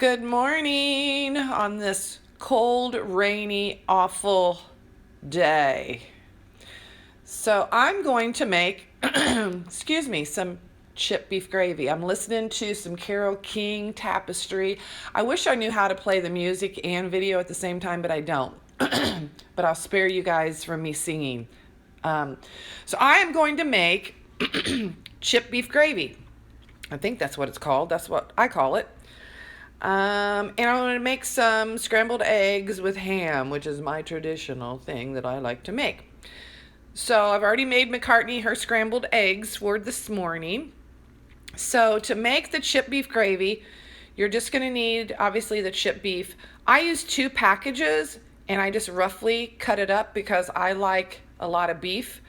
Good morning on this cold, rainy, awful day. So I'm going to make, excuse me, some chipped beef gravy. I'm listening to some Carole King Tapestry. I wish I knew how to play the music and video at the same time, but I don't. But I'll spare you guys from me singing. So I am going to make chipped beef gravy. I think that's what it's called. That's what I call it. And I'm going to make some scrambled eggs with ham, which is my traditional thing that I like to make. So I've already made McCartney her scrambled eggs for this morning. So to make the chipped beef gravy, you're just going to need, obviously, the chipped beef. I use 2 packages, and I just roughly cut it up because I like a lot of beef.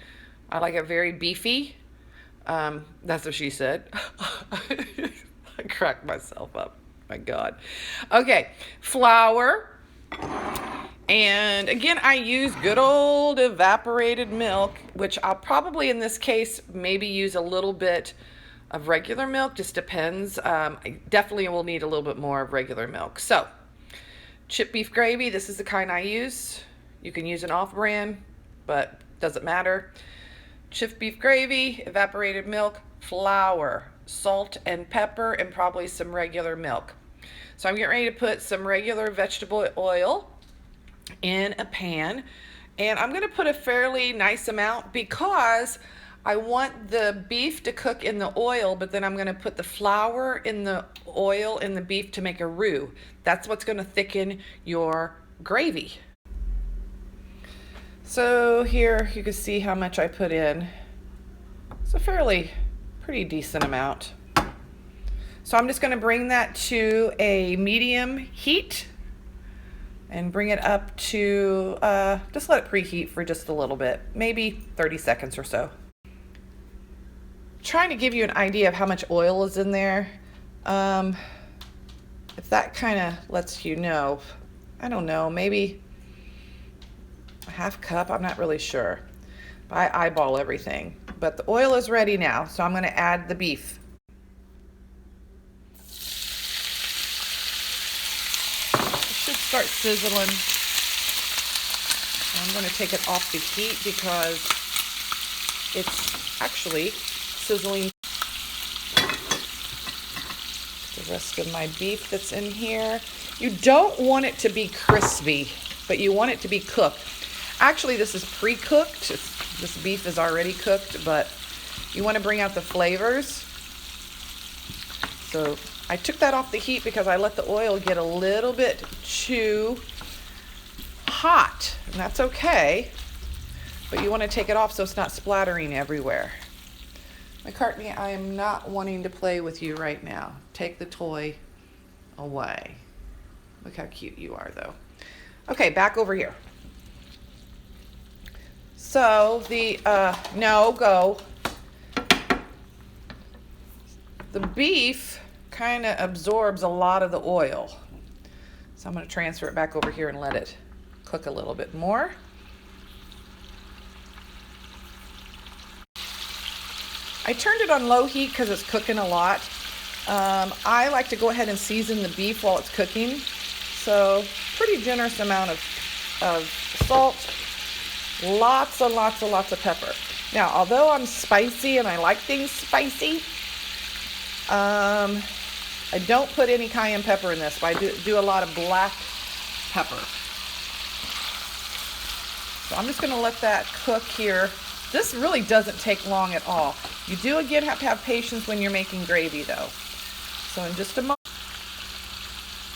I like it very beefy. That's what she said. I cracked myself up. My God. Okay, flour. And again, I use good old evaporated milk, which I'll probably in this case maybe use a little bit of regular milk, just depends. I definitely will need a little bit more of regular milk. So, chipped beef gravy, this is the kind I use. You can use an off-brand, but doesn't matter. Chipped beef gravy, evaporated milk, flour, salt and pepper, and probably some regular milk. So I'm getting ready to put some regular vegetable oil in a pan, and I'm going to put a fairly nice amount because I want the beef to cook in the oil, but then I'm going to put the flour in the oil in the beef to make a roux. That's what's going to thicken your gravy. So here you can see how much I put in. It's a pretty decent amount. So I'm just going to bring that to a medium heat and bring it up to, just let it preheat for just a little bit, maybe 30 seconds or so. Trying to give you an idea of how much oil is in there. If that kind of lets you know, I don't know, maybe a half cup, I'm not really sure. I eyeball everything. But the oil is ready now, so I'm going to add the beef. It should start sizzling. I'm going to take it off the heat because it's actually sizzling. The rest of my beef that's in here. You don't want it to be crispy, but you want it to be cooked. Actually, this is pre-cooked. This beef is already cooked, but you want to bring out the flavors. So I took that off the heat because I let the oil get a little bit too hot, and that's okay. But you want to take it off so it's not splattering everywhere. McCartney, I am not wanting to play with you right now. Take the toy away. Look how cute you are, though. Okay, back over here. So the, the beef kind of absorbs a lot of the oil. So I'm going to transfer it back over here and let it cook a little bit more. I turned it on low heat because it's cooking a lot. I like to go ahead and season the beef while it's cooking. So pretty generous amount of salt. Lots and lots of pepper. Now, although I'm spicy and I like things spicy, I don't put any cayenne pepper in this, but I do a lot of black pepper. So I'm just going to let that cook here. This really doesn't take long at all. You do, again, have to have patience when you're making gravy, though. So in just a moment,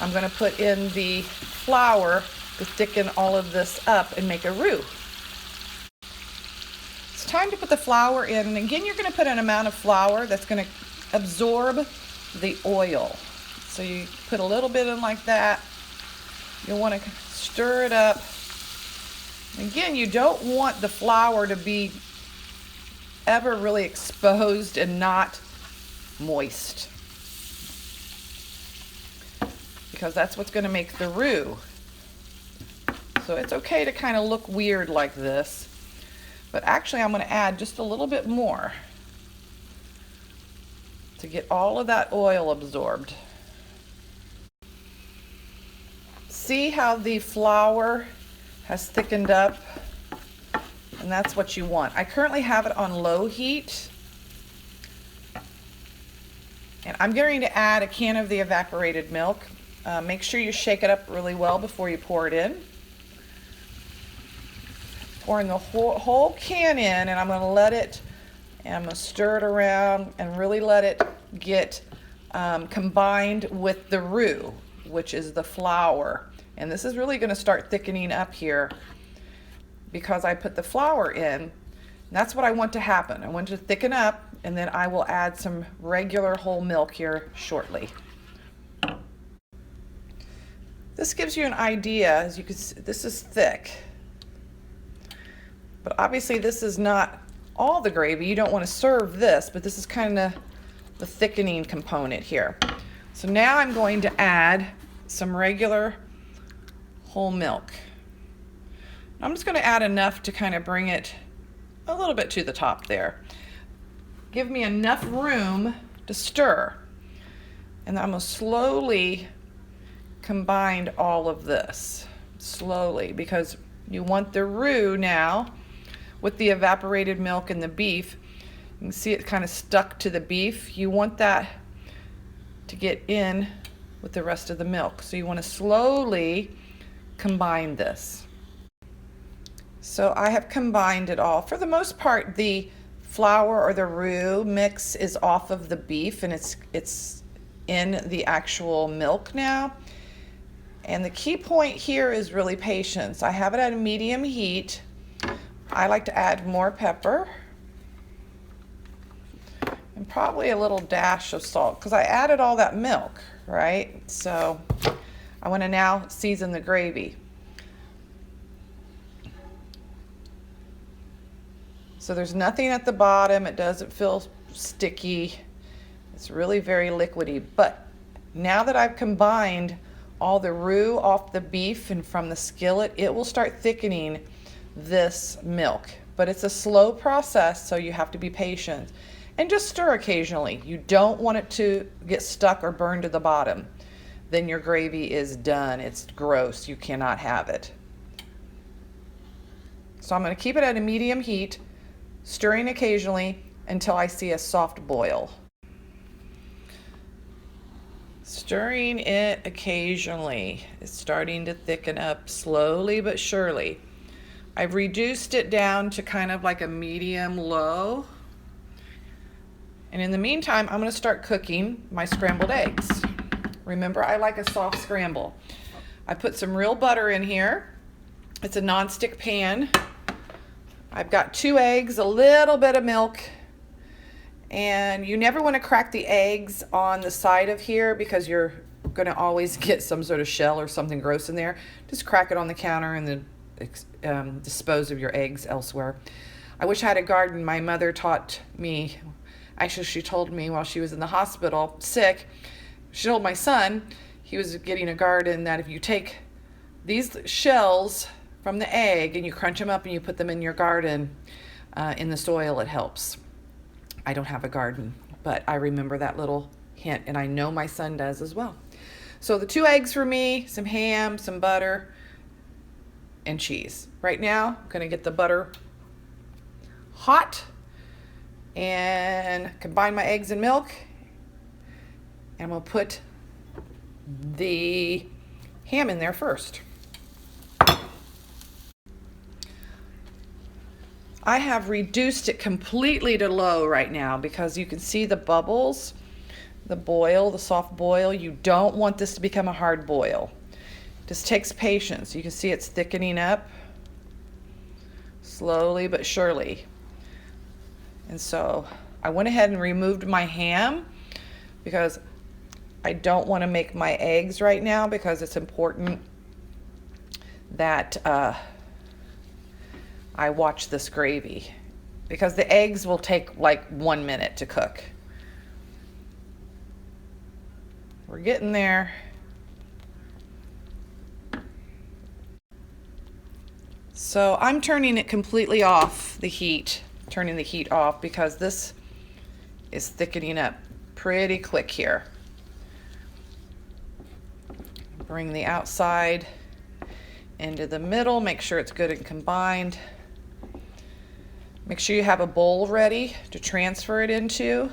I'm going to put in the flour to thicken all of this up and make a roux. Time to put the flour in, and again you're going to put an amount of flour that's going to absorb the oil. So you put a little bit in like that. You'll want to stir it up. Again, you don't want the flour to be ever really exposed and not moist, because that's what's going to make the roux. So it's okay to kind of look weird like this. But actually, I'm going to add just a little bit more to get all of that oil absorbed. see how the flour has thickened up? And that's what you want. I currently have it on low heat. And I'm going to add a can of the evaporated milk. Make sure you shake it up really well before you pour it in. Pouring the whole can in, and I'm going to let it, and I'm going to stir it around and really let it get combined with the roux, which is the flour. And this is really going to start thickening up here because I put the flour in. And that's what I want to happen. I want it to thicken up, and then I will add some regular whole milk here shortly. This gives you an idea. As you can see, this is thick. But obviously this is not all the gravy. You don't want to serve this, but this is kind of the thickening component here. So now I'm going to add some regular whole milk. I'm just going to add enough to kind of bring it a little bit to the top there. Give me enough room to stir. And I'm going to slowly combine all of this. Slowly, because you want the roux now with the evaporated milk and the beef. You can see it kind of stuck to the beef. You want that to get in with the rest of the milk. So you want to slowly combine this. So I have combined it all. For the most part, the flour or the roux mix is off of the beef, and it's in the actual milk now. And the key point here is really patience. I have it at a medium heat. I like to add more pepper and probably a little dash of salt because I added all that milk, right? So I want to now season the gravy. So there's nothing at the bottom. It doesn't feel sticky. It's really very liquidy. But now that I've combined all the roux off the beef and from the skillet, it will start thickening this milk. But it's a slow process, so you have to be patient. And just stir occasionally. You don't want it to get stuck or burn to the bottom. Then your gravy is done. It's gross. You cannot have it. So I'm going to keep it at a medium heat, stirring occasionally until I see a soft boil. Stirring it occasionally. It's starting to thicken up slowly but surely. I've reduced it down to kind of like a medium low. And in the meantime, I'm going to start cooking my scrambled eggs. Remember, I like a soft scramble. I put some real butter in here. It's a nonstick pan. I've got 2 eggs, a little bit of milk, and you never want to crack the eggs on the side of here because you're going to always get some sort of shell or something gross in there. Just crack it on the counter and then dispose of your eggs elsewhere. I wish I had a garden. My mother taught me, actually she told me while she was in the hospital sick, she told my son, he was getting a garden, that if you take these shells from the egg and you crunch them up and you put them in your garden in the soil, it helps. I don't have a garden, but I remember that little hint, and I know my son does as well. So the 2 eggs for me, some ham, some butter, and cheese. Right now, I'm going to get the butter hot and combine my eggs and milk. And I'm going to put the ham in there first. I have reduced it completely to low right now because you can see the bubbles, the boil, the soft boil. You don't want this to become a hard boil. It just takes patience. You can see it's thickening up slowly but surely. And so I went ahead and removed my ham because I don't want to make my eggs right now because it's important that I watch this gravy because the eggs will take like 1 minute to cook. We're getting there. So I'm turning it completely off, the heat, turning the heat off because this is thickening up pretty quick here. bring the outside into the middle, make sure it's good and combined. Make sure you have a bowl ready to transfer it into.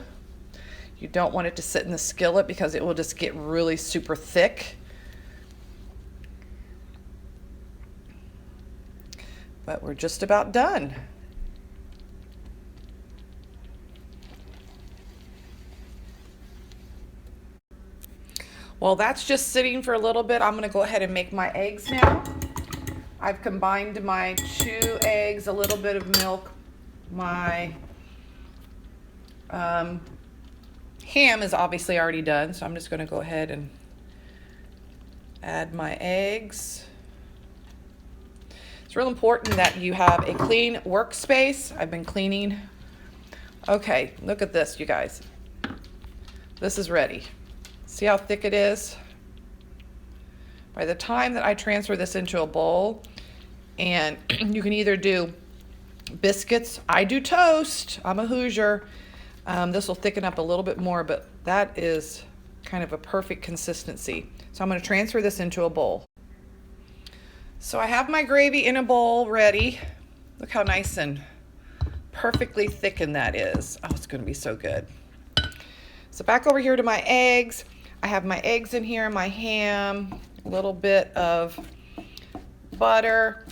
You don't want it to sit in the skillet because it will just get really super thick. But we're just about done. Well, that's just sitting for a little bit. I'm gonna go ahead and make my eggs now. I've combined my 2 eggs, a little bit of milk. My ham is obviously already done, so I'm just gonna go ahead and add my eggs. It's real important that you have a clean workspace. I've been cleaning. Okay, look at this, you guys. This is ready. See how thick it is? By the time that I transfer this into a bowl, and you can either do biscuits, I do toast, I'm a Hoosier. This will thicken up a little bit more, but that is kind of a perfect consistency. So I'm going to transfer this into a bowl. So I have my gravy in a bowl ready. Look how nice and perfectly thickened that is. Oh, it's going to be so good. So back over here to my eggs. I have my eggs in here, my ham, a little bit of butter.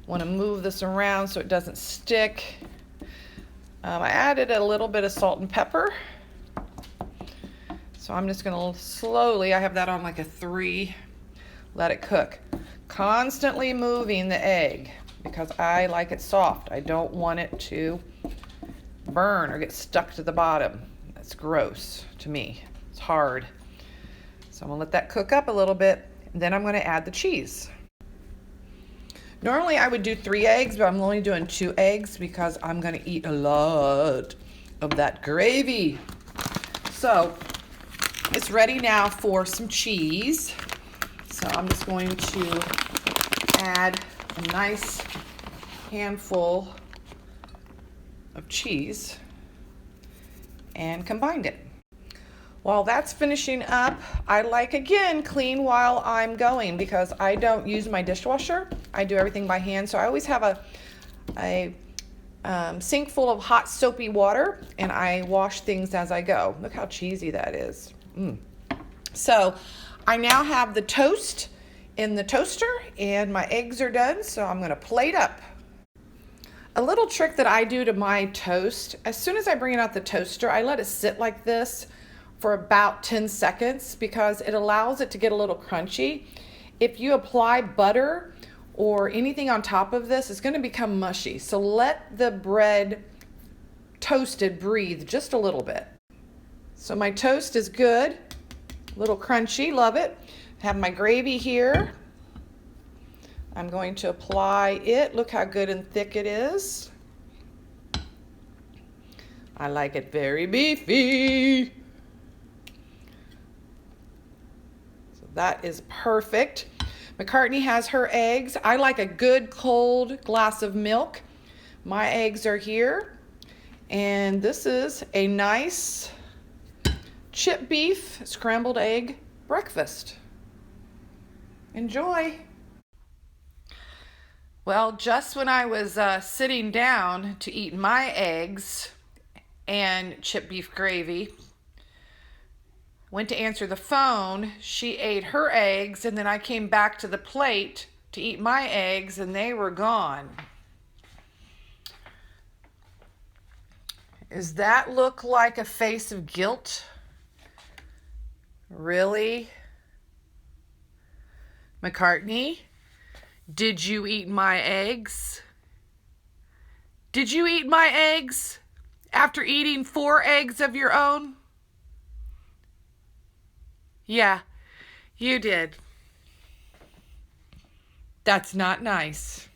Want to move this around so it doesn't stick. I added a little bit of salt and pepper. So I'm just going to slowly, I have that on like a 3, let it cook. Constantly moving the egg because I like it soft. I don't want it to burn or get stuck to the bottom. That's gross to me. It's hard. So I'm gonna let that cook up a little bit, and then I'm gonna add the cheese. Normally I would do 3 eggs, but I'm only doing 2 eggs because I'm gonna eat a lot of that gravy. So it's ready now for some cheese. So I'm just going to add a nice handful of cheese and combine it. While that's finishing up, I like, again, clean while I'm going because I don't use my dishwasher. I do everything by hand, so I always have a sink full of hot soapy water, and I wash things as I go. Look how cheesy that is. So I now have the toast in the toaster, and my eggs are done, so I'm gonna plate up. A little trick that I do to my toast, as soon as I bring it out the toaster, I let it sit like this for about 10 seconds because it allows it to get a little crunchy. If you apply butter or anything on top of this, it's going to become mushy. So let the bread toasted breathe just a little bit. So my toast is good, a little crunchy, love it. Have my gravy here. I'm going to apply it. Look how good and thick it is. I like it very beefy. That is perfect. McCartney has her eggs. I like a good cold glass of milk. My eggs are here. And this is a nice chip beef scrambled egg breakfast. Enjoy. Well, just when I was sitting down to eat my eggs and chip beef gravy, went to answer the phone, she ate her eggs, and then I came back to the plate to eat my eggs, and they were gone. Does that look like a face of guilt? Really? McCartney, did you eat my eggs? Did you eat my eggs after eating 4 eggs of your own? Yeah, you did. That's not nice.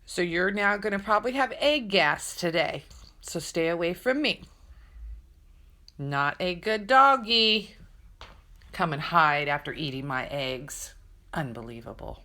So you're now going to probably have egg gas today. So stay away from me. Not a good doggy. Come and hide after eating my eggs. Unbelievable.